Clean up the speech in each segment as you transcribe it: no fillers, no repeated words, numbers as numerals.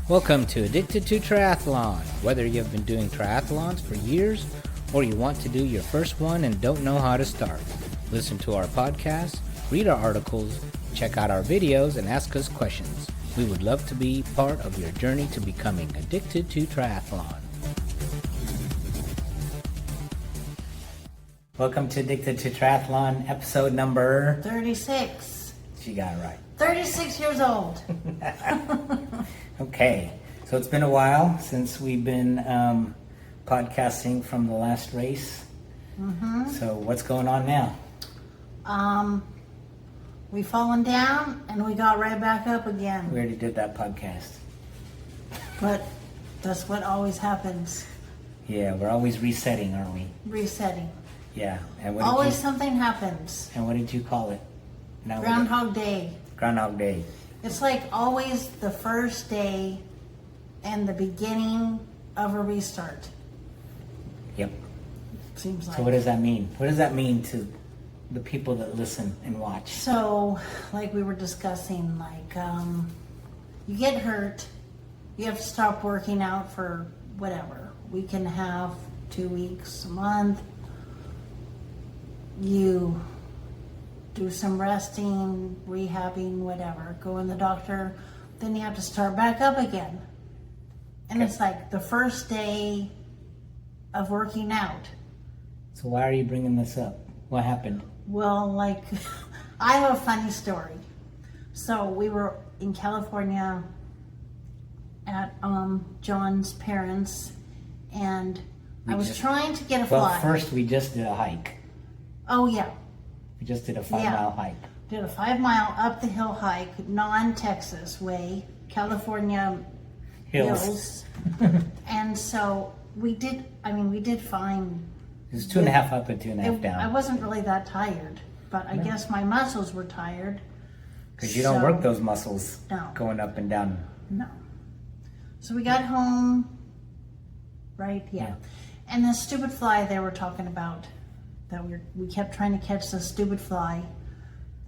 Welcome to Addicted2Triathlon. Whether you have been doing triathlons for years or you want to do your first one and don't know how to start, listen to our podcast, read our articles, check out our videos, and ask us questions. We would love to be part of your journey to becoming addicted to triathlon. Welcome to Addicted to Triathlon, episode number 36. She got it right. 36 years old. Okay, so it's been a while since we've been podcasting from the last race. Mm-hmm. So what's going on now? We fallen down and we got right back up again. We already did that podcast. But that's what always happens. Yeah, we're always resetting, aren't we? Resetting. Yeah. And Always something happens. And what did you call it? Now Groundhog Day. Groundhog Day. It's like always the first day and the beginning of a restart. Yep. Seems like. So what does that mean? What does that mean to the people that listen and watch? So, like we were discussing, you get hurt, you have to stop working out for whatever, week and a half, 2 weeks, a month. You do some resting, rehabbing, whatever, go in the doctor, then you have to start back up again. And Okay. it's like the first day of working out. So why are you bringing this up? What happened? Well, I have a funny story. So we were in California at John's parents, and I was trying to get a fly. Well, first we just did a hike. Oh yeah. We just did a 5-mile hike. Did a 5-mile up the hill hike, non-Texas way, California hills. And so we did fine. It was 2.5 up and 2.5 down. I wasn't really that tired, but I guess my muscles were tired. Because you don't work those muscles going up and down. No. So we got home, right? Yeah. And the stupid fly they were talking about, that we kept trying to catch the stupid fly.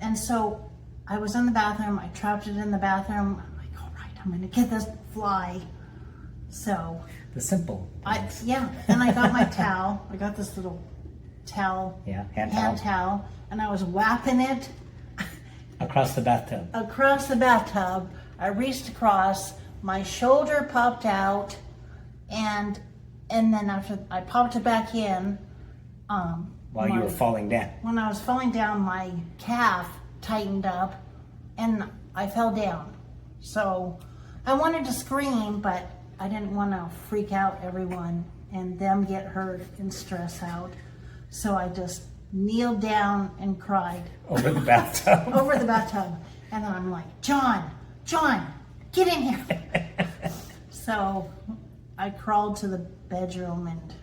And so I was in the bathroom, I trapped it in the bathroom. I'm like, all right, I'm gonna get this fly. So The simple things. and I got my towel. I got this little towel, hand towel, and I was whapping it across the bathtub. across the bathtub. I reached across, my shoulder popped out, and then after I popped it back in, While you were falling down. when I was falling down, my calf tightened up and I fell down. So I wanted to scream, but I didn't want to freak out everyone and them get hurt and stress out. So I just kneeled down and cried. Over the bathtub. Over the bathtub. And then I'm like, John, get in here. So I crawled to the bedroom and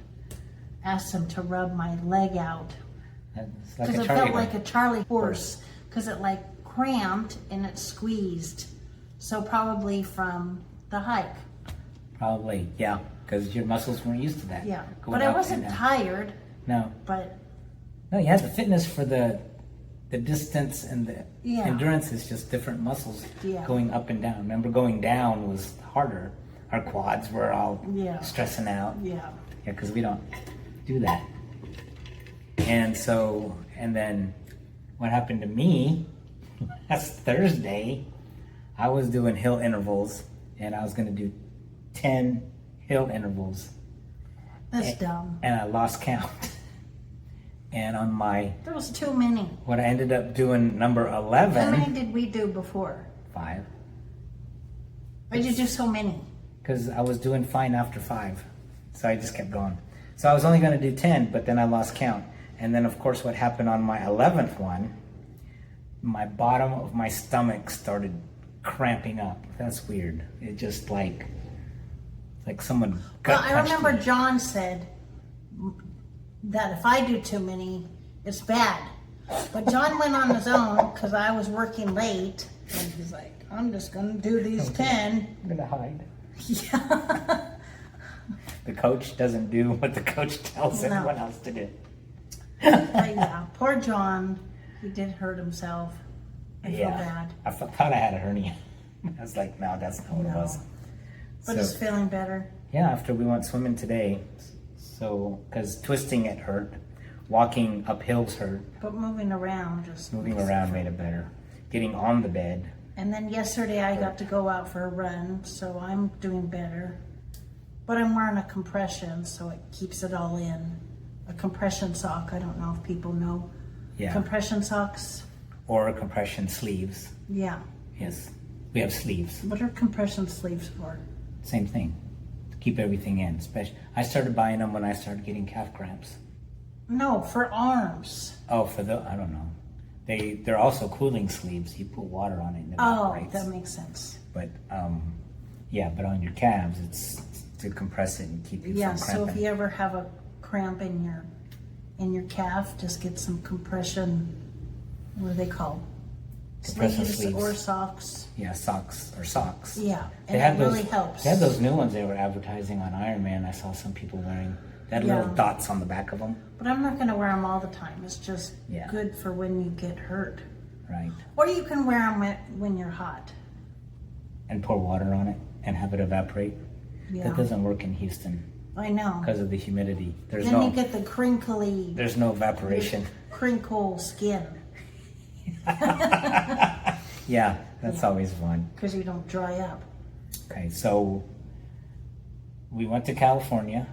asked him to rub my leg out. It's like Because a it Charlie felt horse. like a Charlie horse. Because it cramped and it squeezed. So probably from the hike. Probably, yeah. Because your muscles weren't used to that. Yeah. Going But I up wasn't and down. tired. No. But No, you had the fitness for the distance and the endurance is just different muscles going up and down. Remember, going down was harder. Our quads were all stressing out. yeah. Yeah, because we don't do that. And then what happened to me last Thursday, I was doing hill intervals and I was going to do 10 hill intervals. That's dumb. And I lost count. And on There was too many. what I ended up doing, number 11. How many did we do before? 5. Why did you do so many? Because I was doing fine after 5. So I just kept going. So I was only going to do 10, but then I lost count. And then, of course, what happened on my 11th one, my bottom of my stomach started cramping up. That's weird. It just like someone gut I punched remember me. John said that if I do too many, it's bad. But John went on his own because I was working late. And he's like, I'm just going to do these 10. I'm going to hide. Yeah. The coach doesn't do what the coach tells No. everyone else to do. But yeah, poor John. He did hurt himself. I feel bad. I thought I had a hernia. I was like, no, that's not what it was. But it's feeling better. Yeah, after we went swimming today. So, because twisting it hurt, walking up hills hurt. But moving around just... Moving around made it better. Getting on the bed. And then yesterday I got to go out for a run, so I'm doing better. But I'm wearing a compression, so it keeps it all in. A compression sock, I don't know if people know. Yeah. Compression socks. Or compression sleeves. Yeah. Yes, we have sleeves. What are compression sleeves for? Same thing. To keep everything in. I started buying them when I started getting calf cramps. No, for arms. Oh, I don't know. They're also cooling sleeves. You put water on it and it evaporates. Oh, that makes sense. But yeah, but on your calves, it's to compress it and keep you from cramping. So if you ever have a cramp in your calf, just get some compression. What are they called? Sleeves or socks. Yeah, socks. Yeah, and it really helps. They had those new ones they were advertising on Ironman. I saw some people wearing. They had little dots on the back of them. But I'm not going to wear them all the time. It's just Yeah. good for when you get hurt. Right. Or you can wear them when you're hot. And pour water on it and have it evaporate. Yeah. That doesn't work in Houston I know. because of the humidity. Then you get the crinkly, There's no evaporation. crinkle skin Yeah, that's always fun. because you don't dry up. Okay, so we went to California.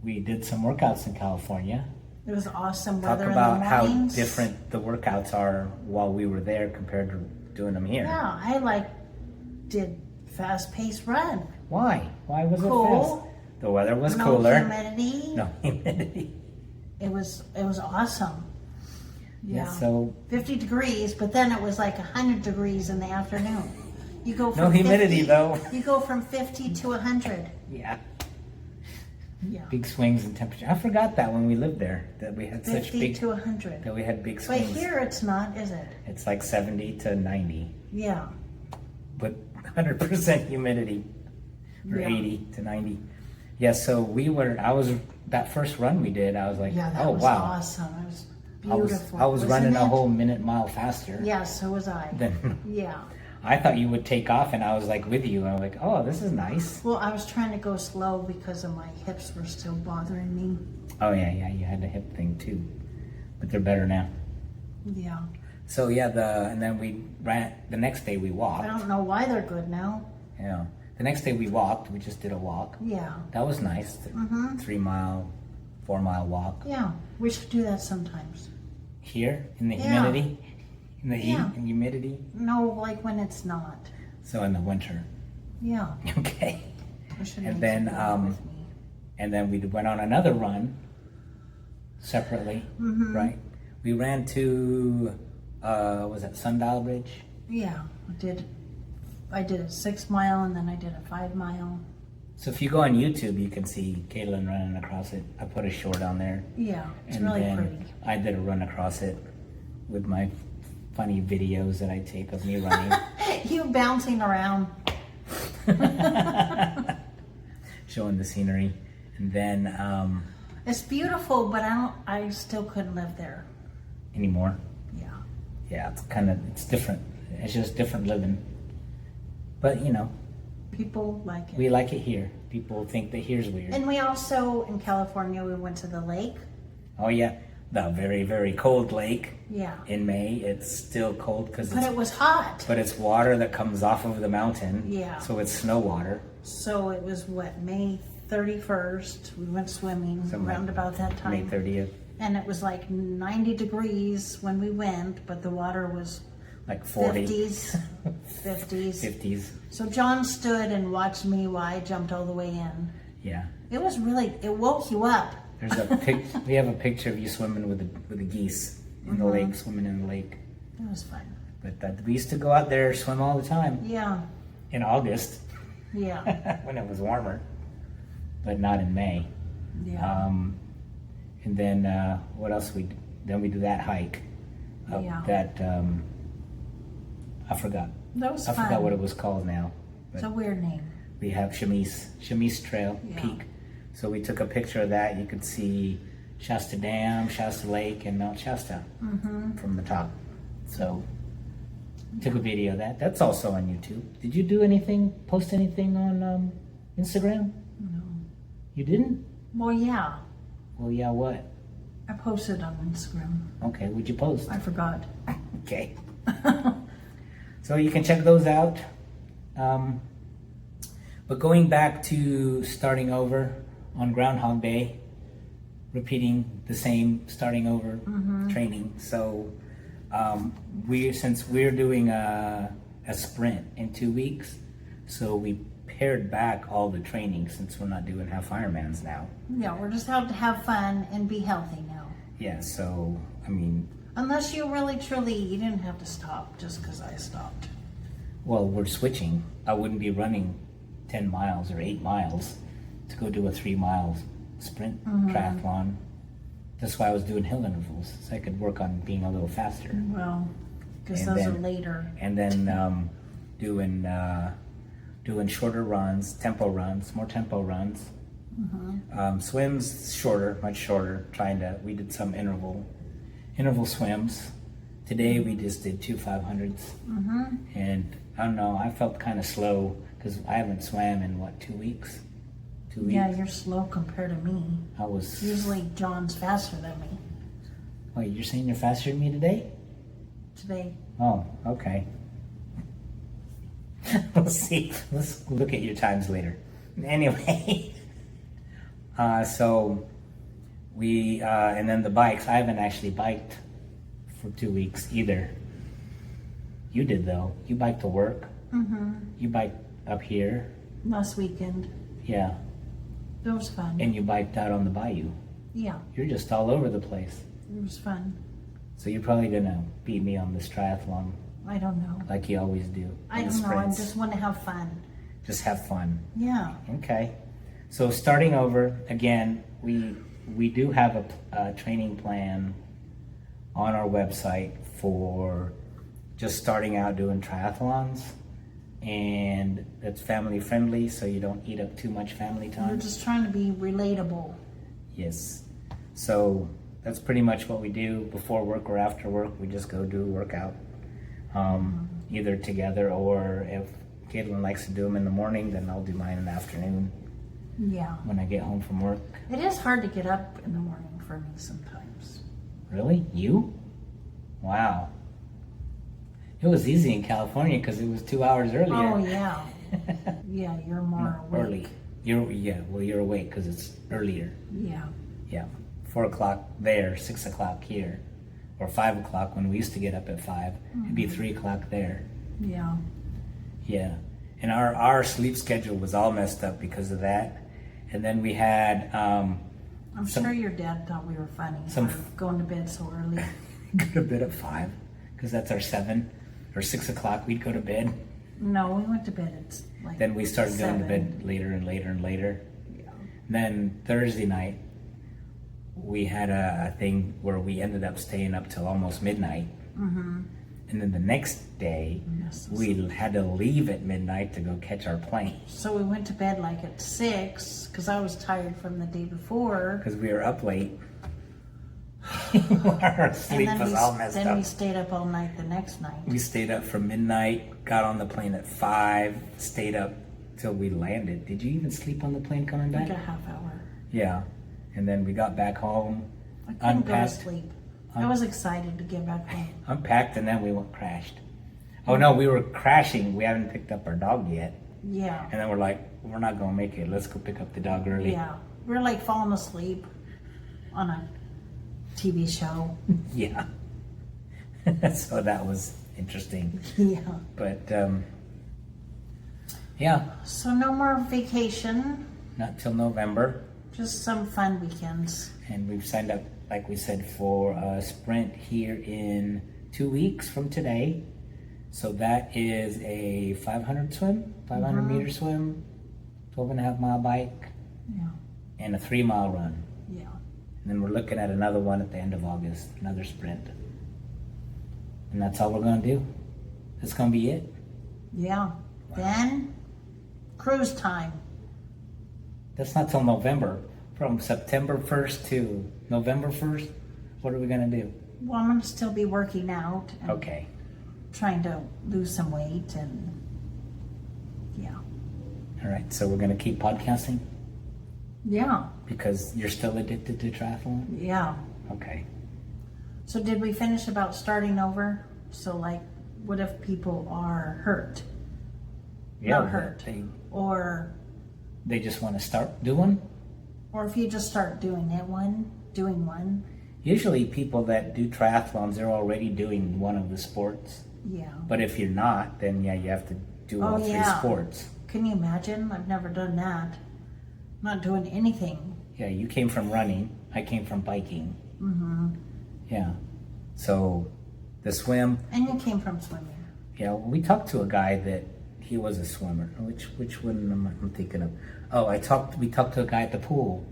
We did some workouts in California. It was awesome Talk weather about in the how mornings. different the workouts are while we were there compared to doing them here. Yeah, I did fast-paced run. Why? Why was Cool. it fast? The weather was No cooler. humidity. No humidity. It was awesome. Yeah. So 50 degrees, but then it was like 100 degrees in the afternoon. You go from no humidity 50, though. You go from 50 to 100. Yeah. Yeah. Big swings in temperature. I forgot that when we lived there that we had 50 such big to 100. that we had big But swings. here it's not, is it? It's like 70 to 90, Yeah. but 100% humidity, or Yeah. 80 to 90. Yeah. So that first run we did. I was like, Yeah, that oh was wow. awesome. It was beautiful. I was wasn't running it? a whole mile faster. Yeah, so was I. Than Yeah. I thought you would take off, and I was like with you. I was like, oh, this is nice. Well, I was trying to go slow because of my hips were still bothering me. Oh yeah, you had the hip thing too, but they're better now. Yeah. So yeah, and then we ran. The next day we walked. I don't know why they're good now. Yeah. The next day we walked. We just did a walk. Yeah. That was nice. 3 mile, 4 mile walk. Yeah. We should do that sometimes. Here in the Yeah. humidity, in the heat Yeah. and humidity. No, like when it's not. So in the winter. Yeah. Okay. I should And make then, some with me. And then we went on another run separately, right? We ran to, was it Sundial Bridge? Yeah, I did a 6 mile and then I did a 5 mile. So if you go on YouTube, you can see Caitlin running across it. I put a short on there. Yeah, it's And really then pretty. I did a run across it with my funny videos that I take of me running. You bouncing around. Showing the scenery. And then, It's beautiful, but I still couldn't live there. anymore. Yeah. Yeah, it's different. It's just different living. But, People like it. we like it here. People think that here's weird. And we also, in California, we went to the lake. Oh, yeah. The very, very cold lake Yeah. in May. It's still cold because But it was hot. but it's water that comes off of the mountain. Yeah. So it's snow water. So it was May 31st. We went swimming around about that time. May 30th. And it was like 90 degrees when we went, but the water was Like 40. 50s. 50s. 50s. So John stood and watched me while I jumped all the way in. Yeah. It was it woke you up. There's we have a picture of you swimming with the geese in the lake, swimming in the lake. It was fun. But we used to go out there, swim all the time Yeah. in August Yeah. when it was warmer, but not in May. Yeah. And then what else then we do that hike up Yeah. that I forgot. That was I fun. forgot what it was called now. It's a weird name. We have Chamise Trail Yeah. Peak. So we took a picture of that. You could see Shasta Dam, Shasta Lake, and Mount Shasta from the top. So Took a video of that. That's also on YouTube. Did you post anything on Instagram? No. You didn't? Well, yeah. Well, yeah, what? I posted on Instagram. Okay, what'd you post? I forgot. Okay. So you can check those out. But going back to starting over on Groundhog Day, repeating the same starting over training. So since we're doing a sprint in 2 weeks, so we pared back all the training since we're not doing half Ironmans now. Yeah, we're just out to have fun and be healthy now. Yeah, so I mean, unless you really truly, you didn't have to stop just because I stopped. well, we're switching. I wouldn't be running 10 miles or 8 miles to go do a 3-mile sprint triathlon. That's why I was doing hill intervals, so I could work on being a little faster. Well, because And those then- are later. And then doing shorter runs, more tempo runs. Swims shorter, much shorter. We did some interval swims. Today we just did 2 500s. And I don't know, I felt kind of slow because I haven't swam in 2 weeks? 2 weeks. Yeah, you're slow compared to me. I was. Usually John's faster than me. Wait, you're saying you're faster than me today? Today. Oh, okay. We'll see. Let's look at your times later. Anyway, so we and then the bikes. I haven't actually biked for 2 weeks either. You did though. You biked to work. You biked up here. Last weekend. Yeah, It was fun. and you biked out on the bayou. Yeah, You're just all over the place. it was fun. So you're probably gonna beat me on this triathlon I don't know. like you always do. I on the don't know. I sprints. just want to have fun. Just have fun. Yeah. Okay. So starting over again, we do have a training plan on our website for just starting out doing triathlons, and it's family friendly, so you don't eat up too much family We're time. just trying to be relatable. Yes. So that's pretty much what we do before work or after work. We just go do a workout, either together, or if Caitlin likes to do them in the morning, then I'll do mine in the afternoon Yeah. when I get home from work. It is hard to get up in the morning for me sometimes. Really? You? Wow. It was easy in California because it was 2 hours earlier. Oh, yeah. Yeah, you're more awake. Early. You're awake because it's earlier. Yeah. Yeah. 4 o'clock there, 6 o'clock here. Or 5 o'clock when we used to get up at 5. It'd be 3 o'clock there. Yeah. Yeah. And our sleep schedule was all messed up because of that. And then we had I'm sure your dad thought we were funny some- for going to bed so early. go to bed at 5 because that's our 7 or 6 o'clock we'd go to bed. No, we went to bed at like Then we started going to 7. bed later and later and later. Yeah. Then Thursday night, we had a thing where we ended up staying up till almost midnight. And then the next day, Yes. we had to leave at midnight to go catch our plane So we went to bed like at 6 because I was tired from the day before. because we were up late. Our sleep was all messed then up. we stayed up all night the next night. We stayed up from midnight, got on the plane at 5, stayed up till we landed. Did you even sleep on the plane coming back? Like a half hour. Yeah. And then we got back home, I couldn't go to unpacked. sleep. I was excited to get back home. Unpacked, and then we crashed. Oh no, we were crashing. We haven't picked up our dog yet. Yeah. And then we're like, we're not gonna make it. Let's go pick up the dog early. Yeah. We were like falling asleep on a TV show. Yeah. So that was interesting. Yeah. But yeah, So no more vacation, not till November. just some fun weekends. And we've signed up, like we said, for a sprint here in 2 weeks from today. So that is a 500 swim, 500 meter swim, 12.5 mile bike, Yeah. and a 3 mile run. Yeah. And then we're looking at another one at the end of August, another sprint. And that's all we're gonna do. That's gonna be it. Yeah. Then cruise time. That's not till November. From September 1st to November 1st, what are we gonna do? Well, I'm going to still be working out and Okay. trying to lose some weight and yeah. All right, so we're going to keep podcasting? Yeah. Because you're still addicted to triathlon? Yeah. Okay. So did we finish about starting over? So like, what if people are hurt? Yeah, Not hurt. Or they just want to start doing? Or if you just start doing one. Usually people that do triathlons, they're already doing one of the sports. Yeah. But if you're not, then yeah, you have to do all three sports. Can you imagine? I've never done that. Not doing anything. Yeah, you came from running. I came from biking. Mm-hmm. Yeah. So the swim. And you came from swimming. Yeah, we talked to a guy that he was a swimmer. Which one am I thinking of? Oh, we talked to a guy at the pool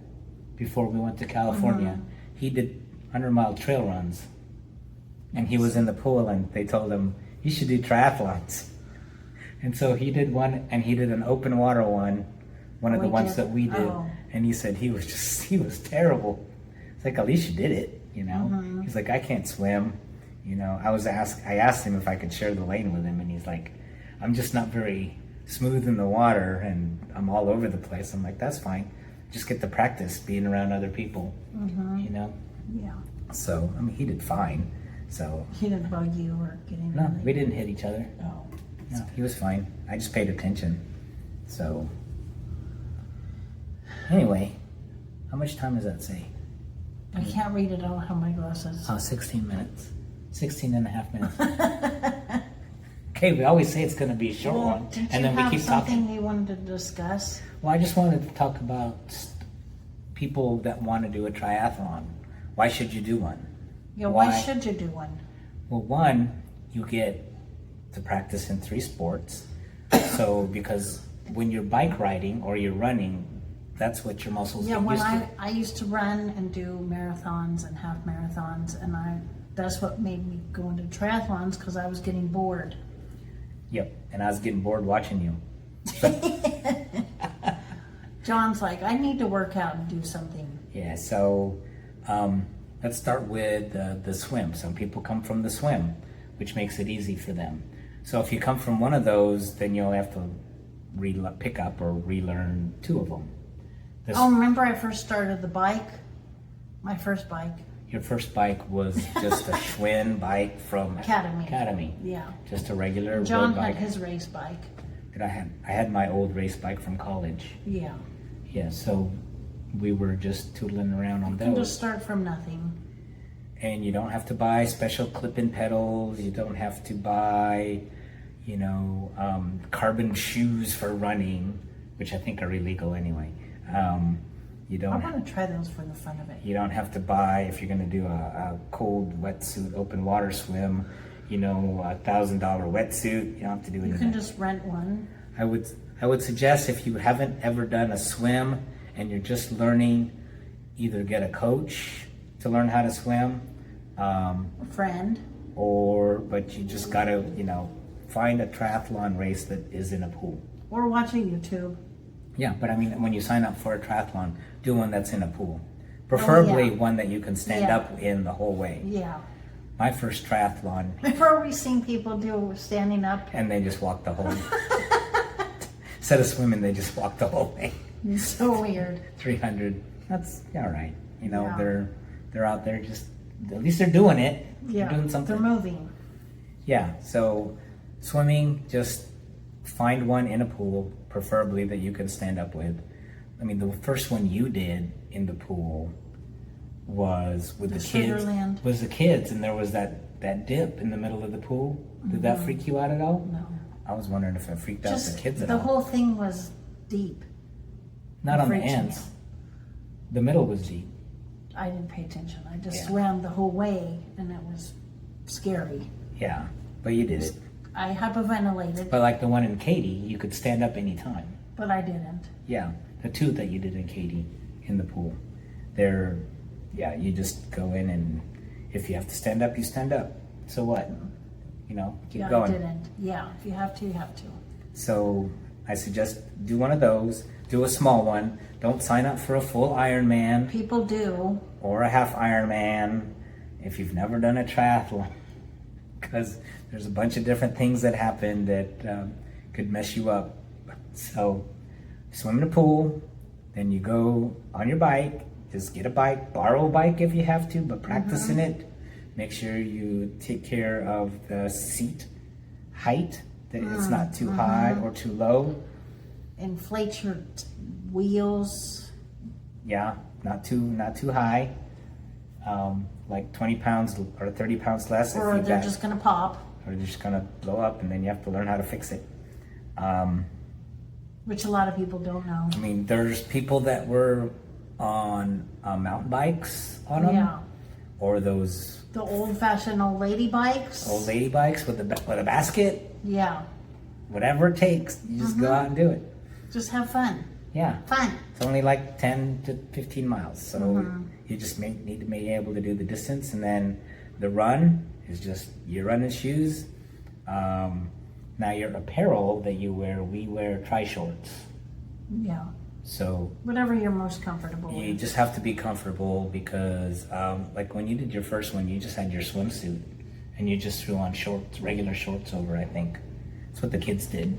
before we went to California. Mm-hmm. He did 100-mile trail runs. And he was in the pool and they told him, you should do triathlons. And so he did one, and he did an open water one of the ones that we did. Oh. And he said he was terrible. It's like, at least you did it, you know? Mm-hmm. He's like, I can't swim. You know, I asked him if I could share the lane with him, and he's like, I'm just not very smooth in the water, and I'm all over the place. I'm like, that's fine. Just get to practice being around other people, you know? Yeah. So, I mean, he did fine. So he didn't bug you or get anything? No, we didn't hit each other. Oh. No, he was fine. I just paid attention. So, anyway, how much time does that say? I can't read it. I don't have my glasses. 16 minutes. 16 and a half minutes. Okay, we always say it's going to be a short one. And then we keep talking. Something you wanted to discuss? Well, I just wanted to talk about people that want to do a triathlon. Why should you do one? Yeah, why should you do one? Well, one, you get to practice in 3 sports. So, because when you're bike riding or you're running, that's what your muscles get used to. I used to run and do marathons and half marathons, and that's what made me go into triathlons, because I was getting bored. Yep, and I was getting bored watching you. John's like, I need to work out and do something. Yeah, so let's start with the swim. Some people come from the swim, which makes it easy for them. So if you come from one of those, then you'll have to pick up or relearn 2 of them. Remember I first started the bike? My first bike. Your first bike was just a Schwinn bike from Academy. Yeah. Just a regular John road bike. had his race bike. And I had my old race bike from college. Yeah. Yeah, so we were just tootling around on those. You can just start from nothing. And you don't have to buy special clip-in pedals. You don't have to buy, carbon shoes for running, which I think are illegal anyway. You don't. I want to try those for the fun of it. You don't have to buy, if you're going to do a cold wetsuit, open water swim, $1,000 wetsuit. You don't have to do anything. You can just rent one. I would suggest, if you haven't ever done a swim and you're just learning, either get a coach to learn how to swim. A friend. But you just got to, find a triathlon race that is in a pool. Or watch a YouTube. Yeah, but I mean, when you sign up for a triathlon, do one that's in a pool. Preferably one that you can stand up in the whole way. Yeah. My first triathlon. Before we've seen people do standing up. And they just walk the whole instead of swimming, they just walk the whole way. It's so weird. 300. That's all right. They're out there just, at least they're doing it. Yeah. They're doing something. They're moving. Yeah. So swimming, just find one in a pool, preferably that you can stand up with. I mean, the first one you did in the pool was with the kids. Sugarland. Was the kids, and there was that dip in the middle of the pool. Did that freak you out at all? No. I was wondering if it freaked out the kids at all. The whole thing was deep. Not on the ends. The middle was deep. I didn't pay attention. I just swam the whole way, and it was scary. Yeah, but you did it. I hyperventilated. But like the one in Katy, you could stand up anytime. But I didn't. Yeah, the 2 that you did in Katy in the pool. You just go in, and if you have to stand up, you stand up. So what? Keep going. I didn't. Yeah, if you have to, you have to. So I suggest do one of those. Do a small one. Don't sign up for a full Ironman. People do. Or a half Ironman. If you've never done a triathlon, because there's a bunch of different things that happen that could mess you up. So swim in a pool, then you go on your bike. Just get a bike, borrow a bike if you have to, but practice in it. Make sure you take care of the seat height, that it's not too high or too low. Inflate your wheels. Yeah, not too high. Like 20 pounds or 30 pounds less. Or they're just gonna pop. Or they're just gonna blow up, and then you have to learn how to fix it. Which a lot of people don't know. I mean, there's people that were on mountain bikes on them. Yeah. Or those... The old-fashioned old lady bikes. Old lady bikes with a basket. Yeah. Whatever it takes, you just go out and do it. Just have fun. Yeah. Fun. It's only like 10 to 15 miles. So you just need to be able to do the distance. And then the run is just your running shoes. Now your apparel that you wear, we wear tri-shorts. Yeah. So whatever you're most comfortable with. You just have to be comfortable because like when you did your first one, you just had your swimsuit and you just threw on shorts, regular shorts over, I think. That's what the kids did.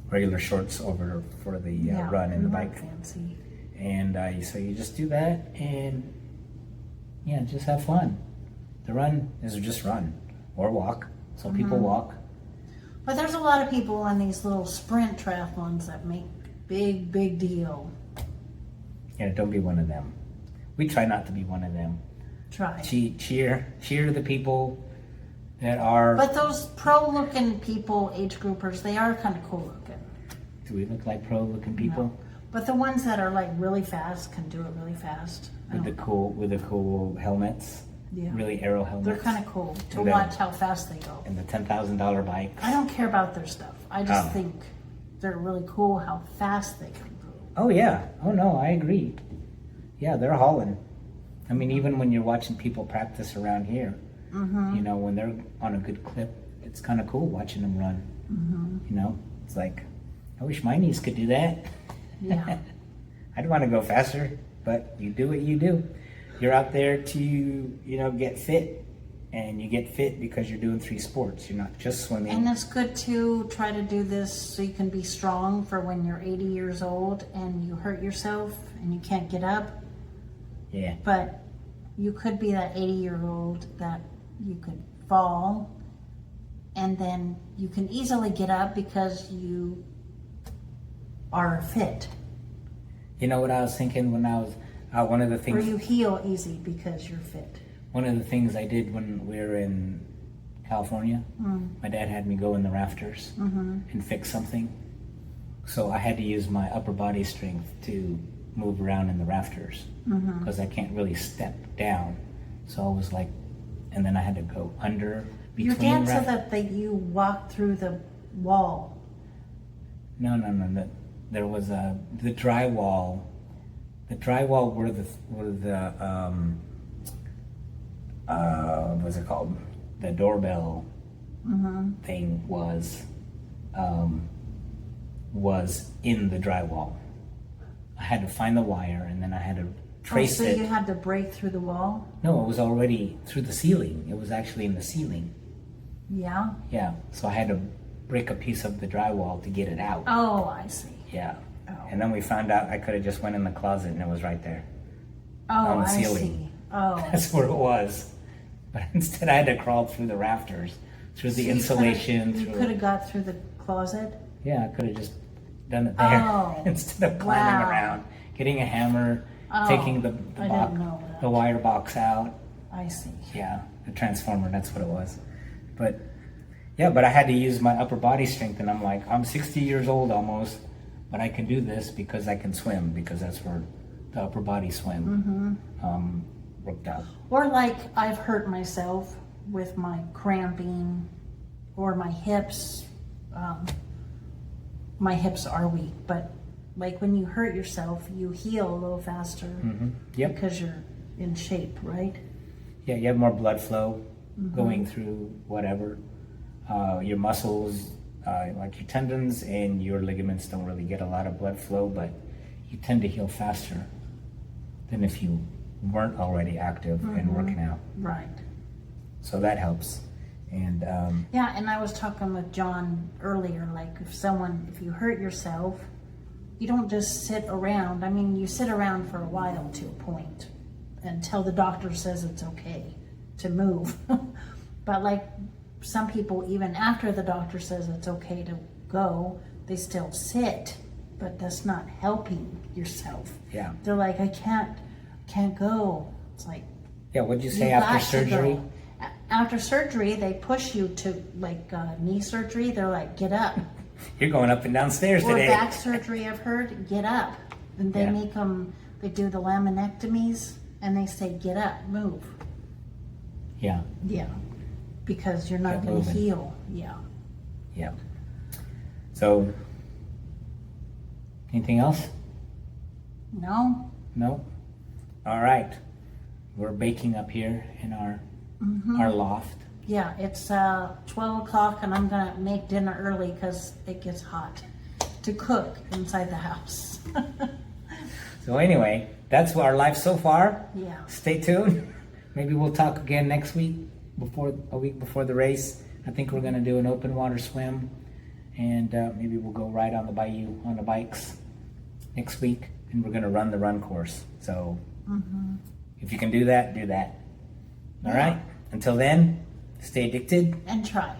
Regular shorts over for the run and the bike. Fancy. And so you just do that and just have fun. The run is just run or walk. So people walk. But there's a lot of people on these little sprint triathlons that make big deal. Yeah, don't be one of them. We try not to be one of them. Try. Cheer the people that are... But those pro-looking people, age groupers, they are kind of cool looking. Do we look like pro-looking people? No. But the ones that are like really fast can do it really fast. With the cool helmets. Yeah. Really aero helmets. They're kind of cool to watch how fast they go. And the $10,000 bikes. I don't care about their stuff. I just think they're really cool how fast they can go. Oh yeah. Oh no, I agree. Yeah, they're hauling. I mean, even when you're watching people practice around here, you know, when they're on a good clip, it's kind of cool watching them run. You know, it's like, I wish my knees could do that. Yeah. I'd want to go faster, but you do what you do. You're out there to, get fit. And you get fit because you're doing 3 sports. You're not just swimming. And it's good to try to do this so you can be strong for when you're 80 years old and you hurt yourself and you can't get up. Yeah. But you could be that 80-year-old that you could fall and then you can easily get up because you are fit. You know what I was thinking when I was one of the things... Or you heal easy because you're fit. One of the things I did when we were in California, my dad had me go in the rafters and fix something. So I had to use my upper body strength to move around in the rafters because I can't really step down. So I was like, and then I had to go under between. Your dad said that you walked through the wall. No. There was the drywall. The drywall where the what's it called? The doorbell thing was in the drywall. I had to find the wire and then I had to trace it. So you had to break through the wall? No, it was already through the ceiling. It was actually in the ceiling. Yeah? Yeah, so I had to break a piece of the drywall to get it out. Oh, I see. Yeah. Oh. And then we found out I could have just went in the closet and it was right there. Oh, on the I ceiling. see. Oh. That's where it was. But instead I had to crawl through the rafters, through the insulation. You could have got through the closet? Yeah, I could have just done it there instead of climbing around, getting a hammer, taking the wire box out. I see. Yeah, the transformer, that's what it was. But I had to use my upper body strength, and I'm like, I'm 60 years old almost, but I can do this because I can swim, because that's where the upper body swim worked out. Or like I've hurt myself with my cramping or my hips. My hips are weak, but like when you hurt yourself, you heal a little faster because you're in shape, right? Yeah, you have more blood flow going through whatever. Your muscles, like your tendons and your ligaments don't really get a lot of blood flow, but you tend to heal faster than if you weren't already active and working out. Right. So that helps. And yeah, and I was talking with John earlier, like if you hurt yourself, you don't just sit around. I mean, you sit around for a while to a point until the doctor says it's okay to move. But like some people, even after the doctor says it's okay to go, they still sit, but that's not helping yourself. Yeah. They're like, I can't go. It's like, yeah, what'd you say after surgery? After surgery, they push you to like knee surgery. They're like, get up. You're going up and down stairs or today. Back surgery, I've heard, get up. And they make them, they do the laminectomies, and they say, get up, move. Yeah. Yeah. Because you're not going to heal. Yeah. Yeah. So, anything else? No. No? All right. We're baking up here in our loft. Yeah, it's 12 o'clock, and I'm going to make dinner early because it gets hot to cook inside the house. So anyway, that's our life so far. Yeah. Stay tuned. Maybe we'll talk again next week, a week before the race. I think we're going to do an open water swim, and maybe we'll go ride on the bayou on the bikes next week, and we're going to run the run course. So if you can do that, do that. All right? Until then, stay addicted And try.